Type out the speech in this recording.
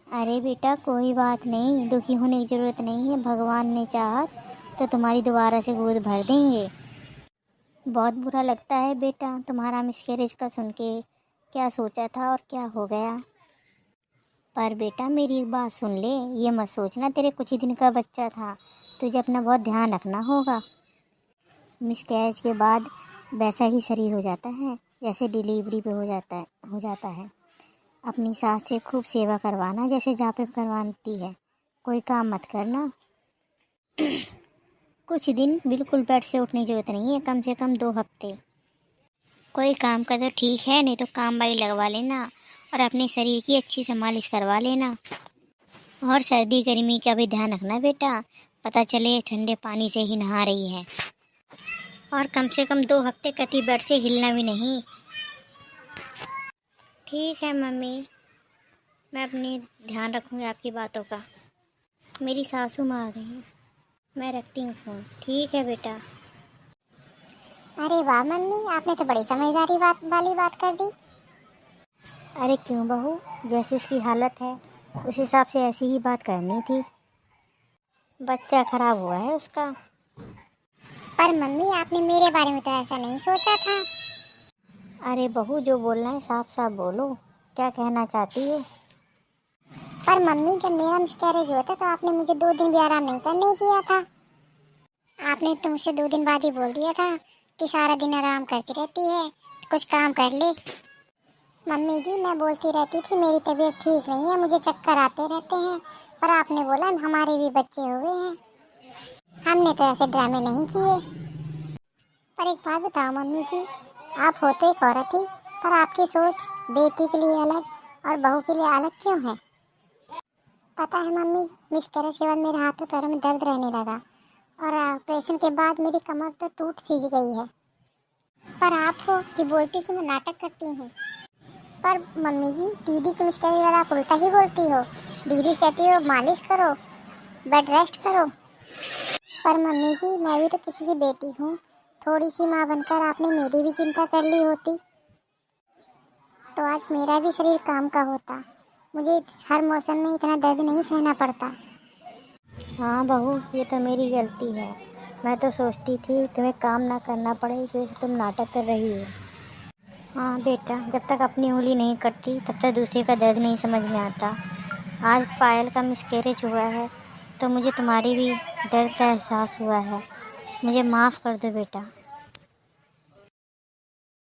अरे बेटा कोई बात नहीं, दुखी होने की ज़रूरत नहीं है। भगवान ने चाहा तो तुम्हारी दोबारा से गोद भर देंगे। बहुत बुरा लगता है बेटा तुम्हारा मिसकैरेज का सुन के। क्या सोचा था और क्या हो गया। पर बेटा मेरी एक बात सुन ले, ये मत सोचना तेरे कुछ ही दिन का बच्चा था। तुझे अपना बहुत ध्यान रखना होगा। मिसकैरेज के बाद वैसा ही शरीर हो जाता है जैसे डिलीवरी पे हो जाता है। अपनी सास से खूब सेवा करवाना जैसे जहाँ पे करवाती है। कोई काम मत करना। कुछ दिन बिल्कुल बेड से उठने की जरूरत नहीं है, कम से कम 2 हफ्ते। कोई काम का तो ठीक है, नहीं तो काम बाई लगवा लेना और अपने शरीर की अच्छी से मालिश करवा लेना। और सर्दी गर्मी का भी ध्यान रखना बेटा, पता चले ठंडे पानी से ही नहा रही है। और कम से कम 2 हफ्ते कति बेड से हिलना भी नहीं। ठीक है मम्मी, मैं अपनी ध्यान रखूँगी आपकी बातों का। मेरी सासू माँ आ गई हैं, मैं रखती हूँ फ़ोन। ठीक है बेटा। अरे वाह मम्मी, आपने तो बड़ी समझदारी वाली बात कर दी। अरे क्यों बहू, जैसी उसकी हालत है उस हिसाब से ऐसी ही बात करनी थी। बच्चा खराब हुआ है उसका। पर मम्मी आपने मेरे बारे में तो ऐसा नहीं सोचा था। अरे बहू जो बोलना है साफ साफ बोलो, क्या कहना चाहती है। पर मम्मी जब मेरा मिसकैरेज हुआ था तो आपने मुझे 2 दिन भी आराम नहीं करने दिया था। आपने तो मुझसे 2 दिन बाद ही बोल दिया था कि सारा दिन आराम करती रहती है, कुछ काम कर ले। मम्मी जी मैं बोलती रहती थी मेरी तबीयत ठीक नहीं है, मुझे चक्कर आते रहते हैं। पर आपने बोला हमारे भी बच्चे हुए हैं। हमने तो ऐसे ड्रामे नहीं किए। पर एक बात बताओ मम्मी जी, आप हो तो एक औरत ही, पर आपकी सोच बेटी के लिए अलग और बहू के लिए अलग क्यों है। पता है मम्मी, मिसकैरेज के बाद मेरे हाथों पैरों में दर्द रहने लगा और ऑपरेशन के बाद मेरी कमर तो टूट सी गई है। पर आप हो कि बोलती कि मैं नाटक करती हूँ। पर मम्मी जी दीदी के मिसकैरेज वाला आप उल्टा ही बोलती हो। दीदी कहती हो मालिश करो, बेड रेस्ट करो। पर मम्मी जी मैं भी तो किसी की बेटी हूँ, थोड़ी सी माँ बनकर आपने मेरी भी चिंता कर ली होती तो आज मेरा भी शरीर काम का होता। मुझे हर मौसम में इतना दर्द नहीं सहना पड़ता। हाँ बहू, ये तो मेरी गलती है। मैं तो सोचती थी तुम्हें काम ना करना पड़े, इस वजह से तुम नाटक कर रही हो। हाँ बेटा, जब तक अपनी उंगली नहीं कटती तब तक दूसरे का दर्द नहीं समझ में आता। आज पायल का मिसकैरेज हुआ है तो मुझे तुम्हारी भी दर्द का एहसास हुआ है। मुझे माफ़ कर दो बेटा।